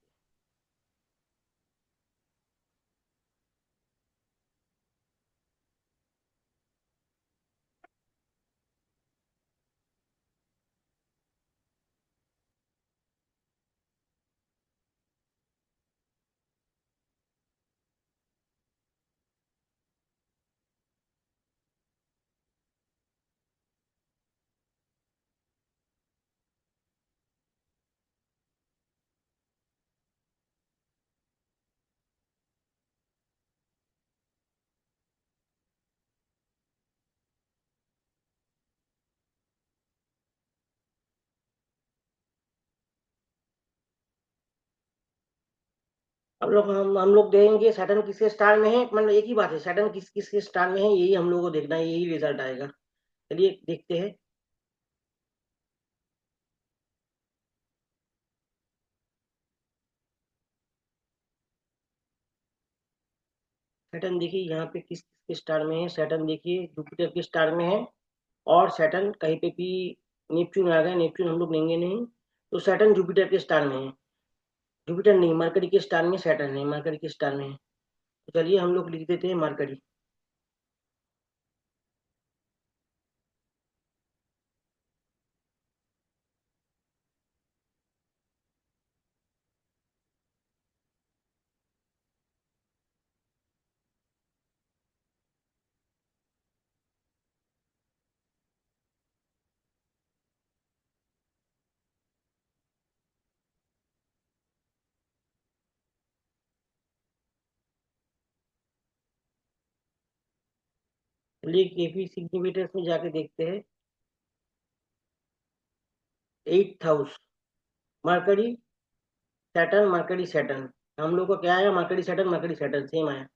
हम लोग देखेंगे सैटर्न किसके स्टार में है, मतलब एक ही बात है, सैटर्न किस किसके स्टार में है, यही हम लोग को देखना है, यही रिजल्ट आएगा। चलिए देखते हैं। सैटर्न देखिए यहाँ पे किस किसके स्टार में है, सैटर्न देखिए जुपिटर के स्टार में है, और सैटर्न कहीं पे भी, नेपच्यून आ गया, नेपच्यून हम लोग लेंगे नहीं, तो सैटर्न जुपिटर के स्टार में है। जुपिटर नहीं, मरकरी के स्टार में सैटर्न है, मरकरी के स्टार में है। तो चलिए हम लोग लिख देते हैं मरकरी। चलिए केपी सिग्निफिकेटर्स में जाके देखते हैं। Eighth house, mercury Saturn, mercury Saturn, हम लोग को क्या आया, मरकरी सैटर्न सेम आया।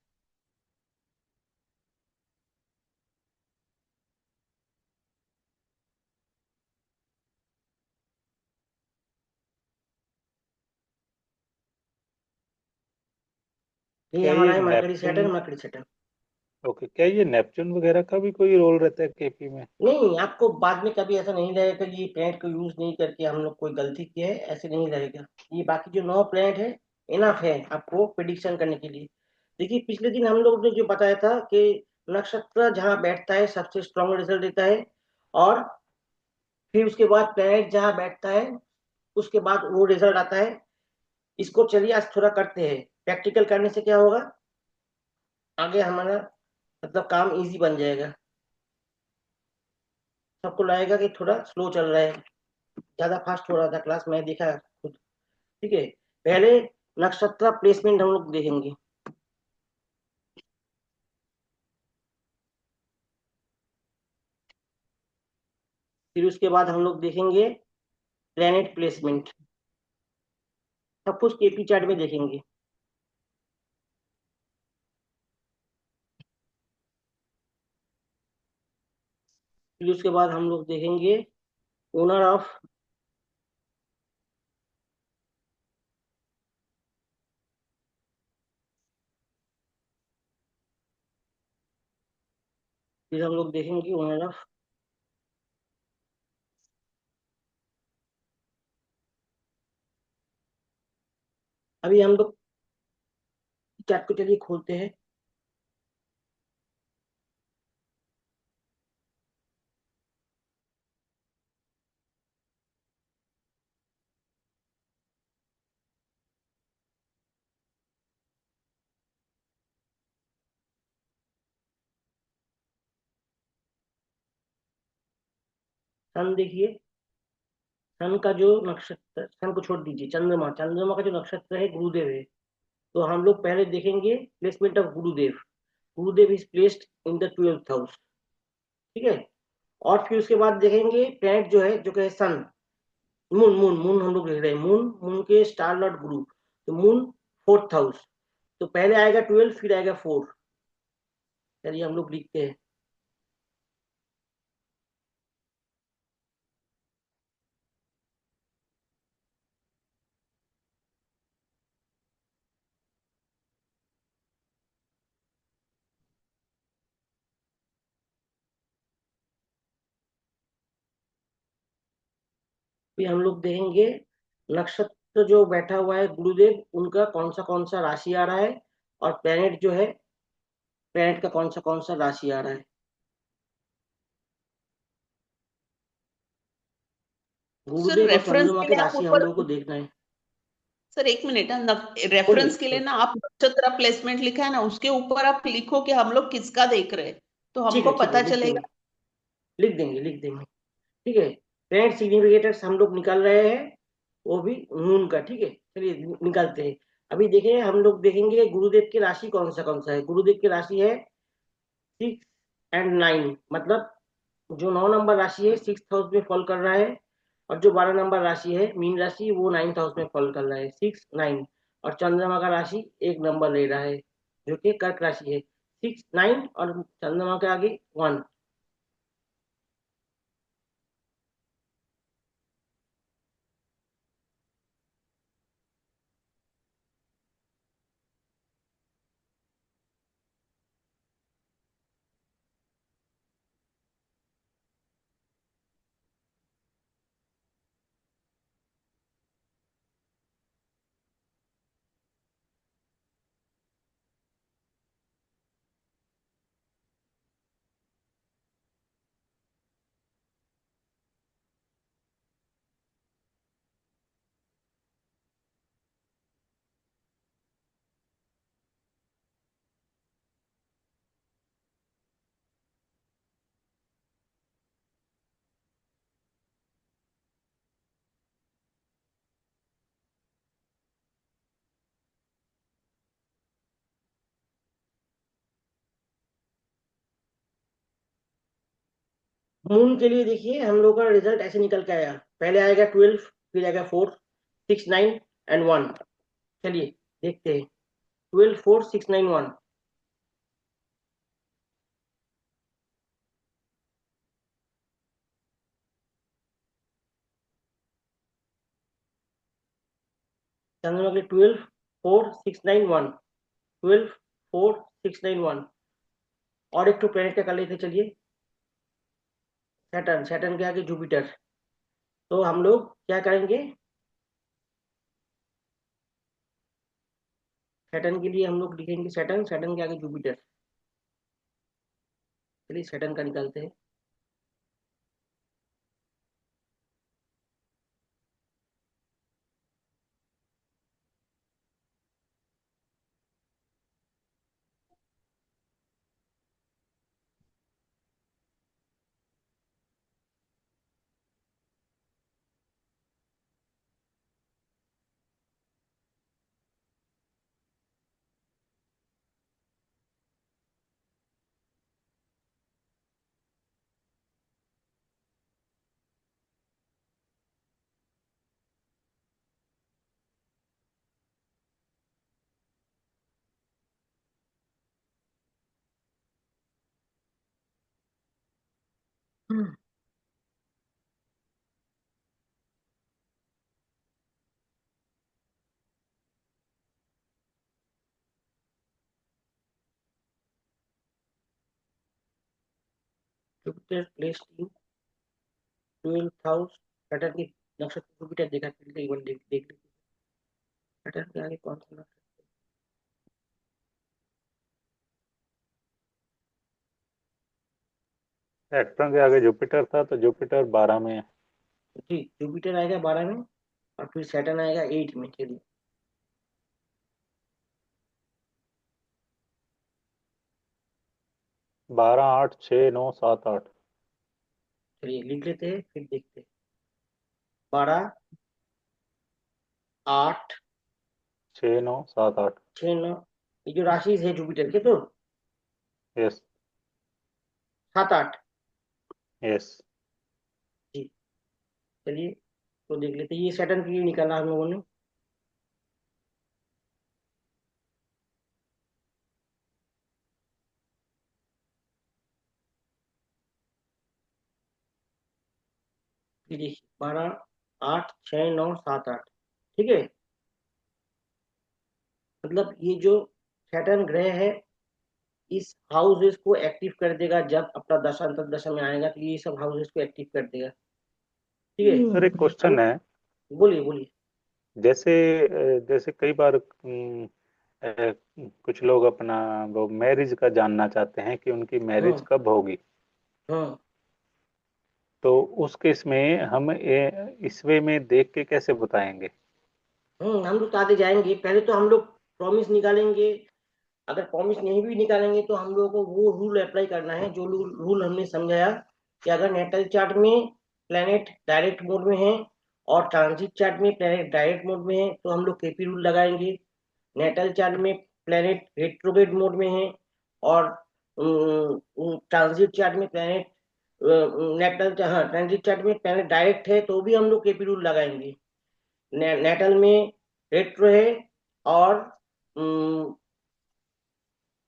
ये क्या हमारा ये है mercury Neptune, Saturn, mercury Saturn. Okay, क्या ये नेपच्यून वगैरह का भी कोई रोल रहता है केपी में? नहीं, आपको बाद में कभी ऐसा नहीं लगेगा कि ये प्लेनेट को यूज नहीं करके हम लोग कोई गलती की है, ऐसे नहीं लगेगा। ये बाकी जो 9 प्लेनेट है इनफ है आपको प्रिडिक्शन करने के लिए। देखिए पिछले दिन हम लोग ने जो बताया था कि नक्षत्र जहाँ बैठता है सबसे स्ट्रॉन्ग रिजल्ट देता है, और फिर उसके बाद प्लेनेट जहाँ बैठता है उसके बाद वो रिजल्ट आता है। इसको चलिए आज थोड़ा करते हैं, प्रैक्टिकल करने से क्या होगा, आगे हमारा मतलब काम इजी बन जाएगा। सबको लगेगा कि थोड़ा स्लो चल रहा है, ज्यादा फास्ट हो रहा था क्लास, मैं देखा खुद। ठीक है, पहले नक्षत्र प्लेसमेंट हम लोग देखेंगे, फिर उसके बाद हम लोग देखेंगे प्लेनेट प्लेसमेंट, सब कुछ केपी चार्ट में देखेंगे। फिर उसके बाद हम लोग देखेंगे ओनर ऑफ, फिर हम लोग देखेंगे ओनर ऑफ। अभी हम लोग चार्ट को चलिए खोलते हैं। सन देखिए, सन का जो नक्षत्र, सन को छोड़ दीजिए, चंद्रमा, चंद्रमा का जो नक्षत्र है गुरुदेव है। तो हम लोग पहले देखेंगे placement of Gurudev. Gurudev is placed in the 12th house. ठीक है, और फिर उसके बाद देखेंगे प्लैनेट जो है, जो कि सन, मून, मून हम लोग देख रहे हैं, मून, मून के स्टार लॉर्ड गुरु, तो मून 4th हाउस। तो पहले आएगा 12, फिर आएगा 4। चलिए हम लोग लिखते हैं। भी हम लोग देखेंगे नक्षत्र जो बैठा हुआ है गुरुदेव, उनका कौन सा राशि आ रहा है, और प्लेनेट जो है, प्लेनेट का कौन सा राशि आ रहा है। सर गुरुदेव और रेफरेंस चंद्रमा के के लिए आप राशि हम ऊपर, लोगों को देखना है। सर एक मिनट, बोलिए रेफरेंस के लिए ना आप नक्षत्र प्लेसमेंट लिखा है ना, उसके ऊपर आप लिखो कि हम लोग किसका देख रहे हैं, तो ठीक हमको है, ठीक है, पता लिख देंगे, चलेगा। लिख देंगे, लिख देंगे। ठीक है, प्लेनेट सिग्निफिकेटर्स हम लोग निकाल रहे हैं, वो भी मून का। ठीक है, चलिए निकालते हैं। अभी देखें, हम लोग देखेंगे गुरुदेव की राशि कौन सा है। गुरुदेव की राशि है 6 और 9, मतलब जो 9 नंबर राशि है 6th हाउस में फॉल कर रहा है, और जो 12 नंबर राशि है मीन राशि, वो 9th हाउस में फॉल कर रहा है, 6 9। और चंद्रमा का राशि 1 नंबर ले रहा है, जो कि कर्क राशि है, 6 9, और चंद्रमा के आगे 1। मून के लिए देखिए, हम लोग का रिजल्ट ऐसे निकल के आया। पहले आएगा 12, फिर आएगा 4 6 9 एंड 1। चलिए देखते हैं, 12 4 6 9 1। चंद्रमा के 12 4 6 9 1, 12 4 6 9 1। और एक तो प्लेनेट का कर लेते, चलिए सैटर्न। सैटर्न के आगे जुपिटर। तो हम लोग क्या करेंगे, सैटर्न के लिए हम लोग लिखेंगे सैटर्न, सैटर्न के आगे जुपिटर। चलिए सैटर्न का निकालते हैं। Jupiter place in 12th house. Saturn की नक्षत्र जुपिटर देखा, एक बार देख देख लीजिए सैटर्न के आगे कौन सा नक्षत्र। सैटर्न के आगे जुपिटर था, तो जुपिटर 12 में है। जी, जुपिटर आएगा 12 में, और फिर सैटर्न आएगा 8 में। चलिए 12 8 6 9 7 8। चलिए लिख लेते हैं, फिर देखते हैं। 12 8 6 9 7 8। 6 9, ये जो राशि है जुपिटर के, तो यस। 7 8। यस। जी, चलिए तो देख लेते हैं, ये सैटर्न के लिए निकाला हम लोगों ने। ये देखिए 12 8 6 9 7 8। ठीक है, मतलब ये जो सैटर्न ग्रह है, इस हाउसेस को एक्टिव कर देगा जब अपना दशा अंतर दशा में आएगा, तो ये सब हाउसेस को एक्टिव कर देगा। ठीक है। सर एक क्वेश्चन है, बोलिए बोलिए। जैसे जैसे कई बार कुछ लोग अपना वो मैरिज का जानना चाहते हैं कि उनकी मैरिज हम्म कब होगी। हम्म तो उस केस में हम इस वे में देख के कैसे बताएंगे? हम लोग तो आगे जाएंगे, पहले तो हम लोग प्रॉमिस निकालेंगे। अगर प्रॉमिस नहीं भी निकालेंगे तो हम लोगों को वो रूल अप्लाई करना है जो रूल हमने समझाया, कि अगर नेटल चार्ट में प्लेनेट डायरेक्ट मोड में है और ट्रांजिट चार्ट में प्लेनेट डायरेक्ट मोड में है तो हम लोग केपी रूल लगाएंगे। नेटल चार्ट में प्लेनेट रेट्रोग्रेड मोड में है और ट्रांजिट चार्ट में प्लेनेट नेटल हाँ ट्रांजिट चार्ट में प्लेनेट डायरेक्ट है तो भी हम लोग केपी रूल लगाएंगे। नेटल में रेट्रो है और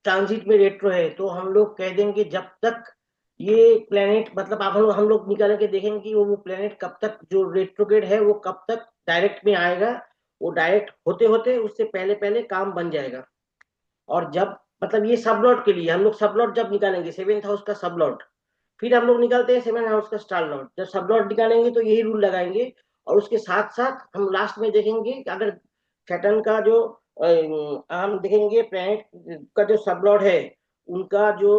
ट्रांजिट में रेट्रो है तो हम लोग कह देंगे जब तक ये प्लेनेट मतलब आप हम लोग निकाल के देखेंगे कि वो प्लेनेट कब तक जो रेट्रोग्रेड है वो कब तक डायरेक्ट में आएगा। वो डायरेक्ट होते होते उससे पहले पहले काम बन जाएगा। और जब मतलब ये सबलॉट के लिए हम लोग सबलॉट जब निकालेंगे सेवेंथ हाउस का सबलॉट, फिर हम लोग निकालते हैं सेवन हाउस का स्टार लॉट। जब सबलॉट निकालेंगे तो यही रूल लगाएंगे। और उसके साथ साथ हम लास्ट में देखेंगे कि अगर सैटर्न का जो हम देखेंगे प्लैनेट का जो सबलॉट है उनका जो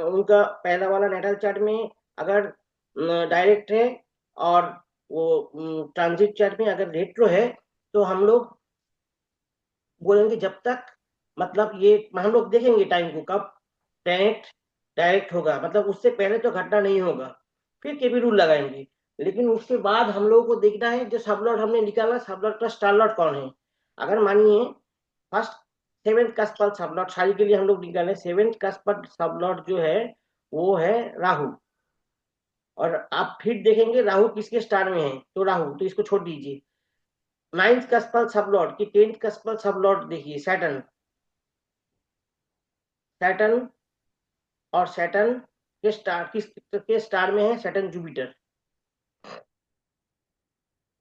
उनका पहला वाला नेटल चार्ट में अगर डायरेक्ट है और वो ट्रांजिट चार्ट में अगर रेट्रो है तो हम लोग बोलेंगे जब तक मतलब ये हम लोग देखेंगे टाइम को कब प्लैनेट डायरेक्ट होगा, मतलब उससे पहले तो घटना नहीं होगा, फिर केबी रूल लगाएंगे। लेकिन उसके बाद हम लोगों को देखना है जो सबलॉट हमने निकाला सबलॉट का स्टार लॉट कौन है। अगर मानिए फर्स्ट सेवेंथ का स्पल सबलॉट सारी के लिए हम लोग निकाले, सेवेंथ का स्पल सबलॉट जो है वो है राहु। और आप फिर देखेंगे राहु किसके स्टार में है तो राहु, तो इसको छोड़ दीजिए। नाइन्थ का स्पल सबलॉट की टेंथ का स्पल सबलॉट देखिए सैटर्न। सैटर्न और सैटर्न के स्टार के स्टार में है सैटर्न जुपिटर।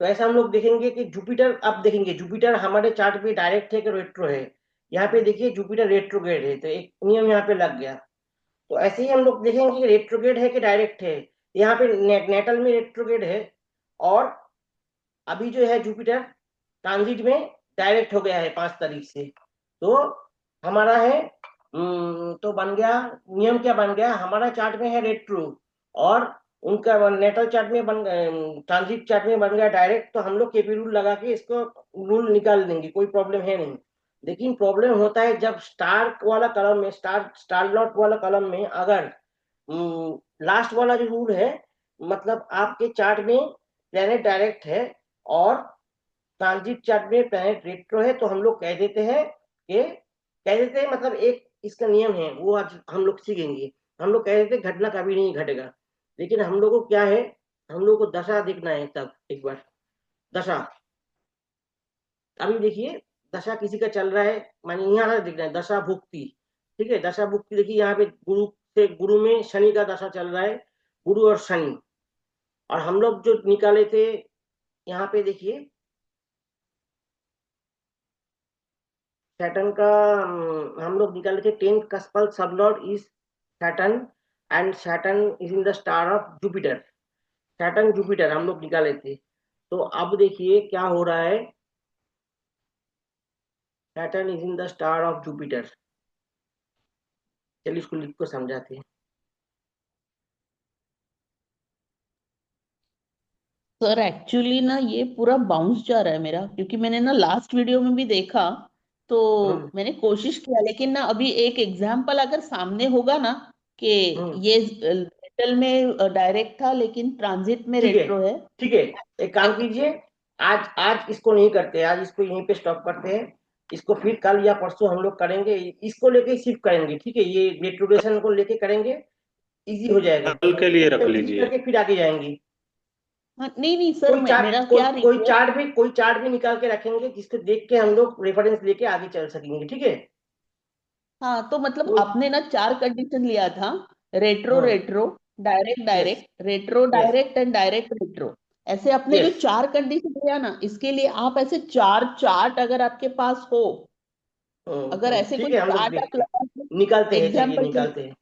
तो ऐसा हम लोग देखेंगे कि जुपिटर, अब देखेंगे जुपिटर हमारे चार्ट में डायरेक्ट है कि रेट्रो है। यहाँ पे देखिए जुपिटर रेट्रोग्रेड है तो एक नियम यहाँ पे लग गया। तो ऐसे ही हम लोग देखेंगे कि रेट्रोग्रेड है कि डायरेक्ट है। यहाँ पे नेटल में रेट्रोग्रेड है और अभी जो है जुपिटर ट्रांजिट में डायरेक्ट हो गया है 5 तारीख से। तो हमारा है तो बन गया नियम क्या बन गया, हमारा चार्ट में है रेट्रो और उनका नेटल चार्ट में बन ट्रांजिट चार्ट में बन गया डायरेक्ट, तो हम लोग केपी रूल लगा के इसको रूल निकाल देंगे, कोई प्रॉब्लम है नहीं। लेकिन प्रॉब्लम होता है जब स्टार वाला कलम में स्टार लॉट वाला कलम में अगर लास्ट वाला जो रूल है मतलब आपके चार्ट में प्लेनेट डायरेक्ट है और ट्रांजिट चार्ट में प्लेनेट रेट्रो है तो हम लोग कह देते हैं कि कह देते हैं मतलब एक इसका नियम है वो आज हम लोग सीखेंगे। हम लोग कह देते हैं घटना कभी नहीं घटेगा। लेकिन हम लोग को क्या है, हम लोग को दशा देखना है तब एक बार दशा। अभी देखिए दशा किसी का चल रहा है, मानिए यहाँ से देखना है दशा भुक्ति। ठीक है, दशा भुक्ति देखिए यहाँ पे गुरु से गुरु में शनि का दशा चल रहा है, गुरु और शनि। और हम लोग जो निकाले थे यहाँ पे देखिए सैटर्न का हम लोग निकाले थे 10th का स्पल sublord is Saturn and Saturn is in the star of Jupiter. Saturn Jupiter हम लोग निकाले थे। तो अब देखिए क्या हो रहा है, Saturn is in the star of Jupiter. चलिए इसको लिख को समझाते हैं। सर एक्चुअली ना ये पूरा बाउंस जा रहा है मेरा, क्योंकि मैंने ना लास्ट वीडियो में भी देखा तो हम्म मैंने कोशिश किया, लेकिन ना अभी एक एग्जाम्पल अगर सामने होगा ना कि हम्म ये मेटल में डायरेक्ट था लेकिन ट्रांजिट में ठीक है रेट्रो है। ठीक है। एक काम कीजिए, आज आज इसको नहीं करते, आज इसको यहीं पे स्टॉप करते हैं। इसको फिर कल या परसों हम लोग करेंगे, इसको लेके शिफ्ट करेंगे। ठीक है, ये रेट्रोगेशन को लेके करेंगे, इजी हो जाएगा। कल के लिए रख इजी लीजिए। करके फिर आगे जाएंगे। हाँ नहीं नहीं सर, मेरा क्या रिक्वेस्ट। कोई चार्ट भी निकाल के रखेंगे जिसको देख के हम लोग रेफरेंस लेके आगे चल सकेंगे। ठीक है। हाँ तो मतलब कोई आपने ना 4 कंडीशन लिया था, रेट्रो हाँ retro, direct yes direct, retro yes direct and direct retro. ऐसे आपने जो यस 4 कंडीशन लिया ना, इसके लिए आप ऐसे 4 चार्ट अगर आपके पास हो, अगर ऐसे ठीक कोई है, हम लोग चार्ट आप देखते हैं, लगा निकालते हैं, चलिए एग्जाम्पल के लिए। निकालते हैं।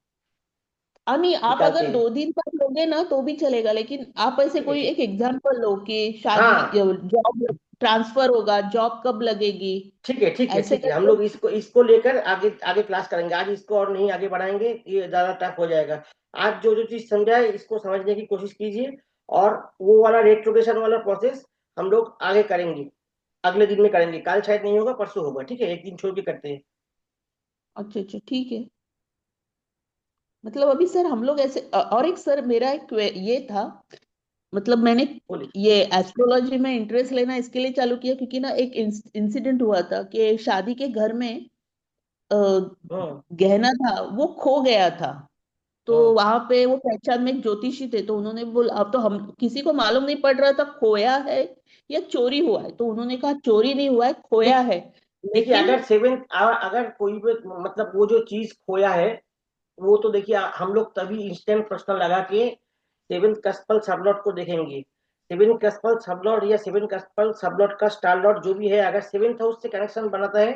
नहीं, आप निकालते अगर हैं। 2 दिन तक लोगे ना तो भी चलेगा, लेकिन आप ऐसे ठीक है, कोई ठीक। एक एग्जांपल लो कि शादी, हाँ, जॉब ट्रांसफर होगा, जॉब कब लगेगी, ठीक है, ठीक है, ऐसे ठीक है, हम करके। लोग इसको इसको लेकर आगे आगे क्लास करेंगे। आज इसको और नहीं आगे बढ़ाएंगे, ये ज्यादा टफ हो जाएगा। आज जो जो चीज समझा है इसको समझने की कोशिश कीजिए, और वो वाला रेट्रोगेशन वाला प्रोसेस हम लोग आगे करेंगे, अगले दिन में करेंगे। कल शायद नहीं होगा, परसों होगा, ठीक है, एक दिन छोड़ के करते हैं। अच्छा अच्छा, ठीक है। मतलब अभी सर हम लोग ऐसे और एक सर मेरा एक ये था, मतलब मैंने बोलिए। ये एस्ट्रोलॉजी में इंटरेस्ट लेना इसके लिए चालू किया क्योंकि ना एक इंसिडेंट हुआ था कि शादी के घर में अ, हाँ, गहना था वो खो गया था। तो हाँ। वहां पे वो पहचान में एक ज्योतिषी थे, तो उन्होंने बोला, अब तो हम किसी को मालूम नहीं पड़ रहा था खोया है या चोरी हुआ है, तो उन्होंने कहा चोरी नहीं हुआ है, खोया देख है। देखिए, लेकिन अगर सेवेंथ, अगर कोई भी मतलब वो जो चीज खोया है, वो तो देखिए हम लोग तभी इंस्टेंट प्रश्न लगा के सेवेंथ कस्पल सबलॉट को देखेंगे। सेवेंथ कस्पल सबलॉट या सेवेंथ कस्पल सबलॉट का स्टार लॉट जो भी है, अगर सेवेंथ हाउस से कनेक्शन बनाता है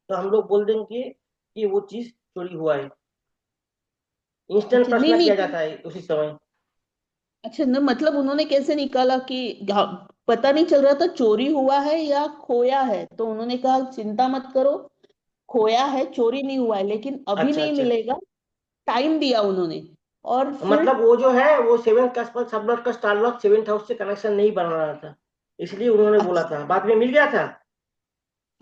तो हम लोग बोल देंगे कि वो चीज चोरी हुआ है। इंस्टेंट अच्छा नहीं प्रश्न नहीं किया जाता है उसी समय। अच्छा न, मतलब उन्होंने कैसे निकाला कि पता नहीं चल रहा था चोरी हुआ है या खोया है, तो उन्होंने कहा चिंता मत करो, खोया है, चोरी नहीं हुआ है, लेकिन अभी अच्छा, नहीं अच्छा। मिलेगा। टाइम दिया उन्होंने। और फिर मतलब वो जो है वो सेवेंथ कस्पल सबलॉट का स्टार लॉट सेवेंथ हाउस से कनेक्शन नहीं बना रहा था, इसलिए उन्होंने बोला अच्छा, था, बाद में मिल गया था।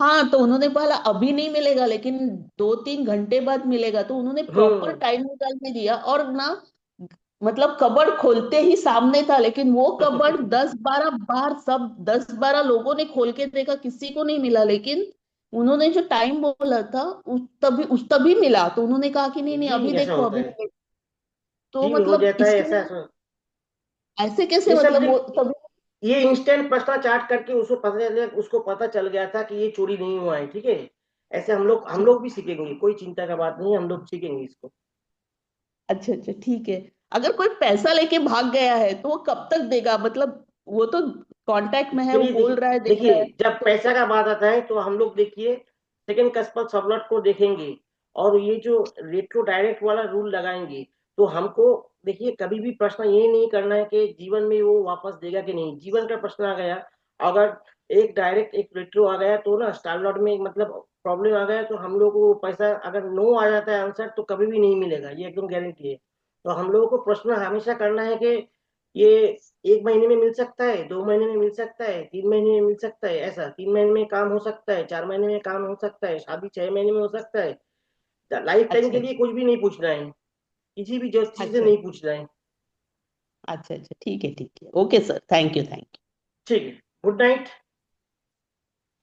हाँ, तो उन्होंने बोला अभी नहीं मिलेगा लेकिन 2-3 घंटे बाद मिलेगा, तो उन्होंने प्रॉपर हम्म। टाइम निकाल के दिया। और ना, मतलब कबर्ड खोलते ही सामने था, लेकिन वो कबर्ड 10-12 बार, सब 10-12 लोगों ने खोल के देखा, किसी को नहीं मिला, लेकिन उन्होंने जो टाइम बोला था उस तभी मिला, तो उन्होंने कहा कि नहीं नहीं जी, अभी ऐसा देखो होता अभी है। नहीं। तो जी, हो मतलब जाता है इसके ऐसा। ऐसे कैसे, ये सब मतलब वो देख, तभी। ये इंस्टेंट भ्रष्टाचार करके उसको पता चल गया था कि ये चोरी नहीं हुआ है, ठीक है। ऐसे हम लोग भी सीखेंगे, कोई चिंता का बात नहीं है, हम लोग सीखेंगे इसको। अच्छा अच्छा, ठीक है। अगर कोई पैसा लेके भाग गया है तो वो कब तक देगा, मतलब वो तो कांटेक्ट में है, इसके वो लिए बोल देखिए, रहा है, दे रहा देखिए है, जब तो पैसा का बात आता है तो हम लोग देखिए सेकंड कस्पल सबलॉट को देखेंगे, और ये जो रेट्रो डायरेक्ट वाला रूल लगाएंगे। तो हमको देखिए कभी भी प्रश्न ये नहीं करना है कि जीवन में वो वापस देगा कि नहीं। जीवन का प्रश्न आ गया, अगर एक डायरेक्ट एक रेट्रो आ गया तो ना स्टार लॉट में मतलब प्रॉब्लम आ गया, तो हम लोग को पैसा अगर नो आ जाता है आंसर तो कभी भी नहीं मिलेगा, ये एकदम गारंटी है। तो हम लोगों को प्रश्न हमेशा करना है कि ये 1 महीने में मिल सकता है, 2 महीने में मिल सकता है, 3 महीने में मिल सकता है, ऐसा 3 महीने में काम हो सकता है, 4 महीने में काम हो सकता है, शादी 6 महीने में हो सकता है। लाइफ टाइम अच्छा के लिए कुछ भी नहीं पूछना है, किसी भी चीज से अच्छा नहीं पूछना है। अच्छा अच्छा, ठीक है ठीक है, okay sir, thank you thank you. ठीक है, गुड नाइट।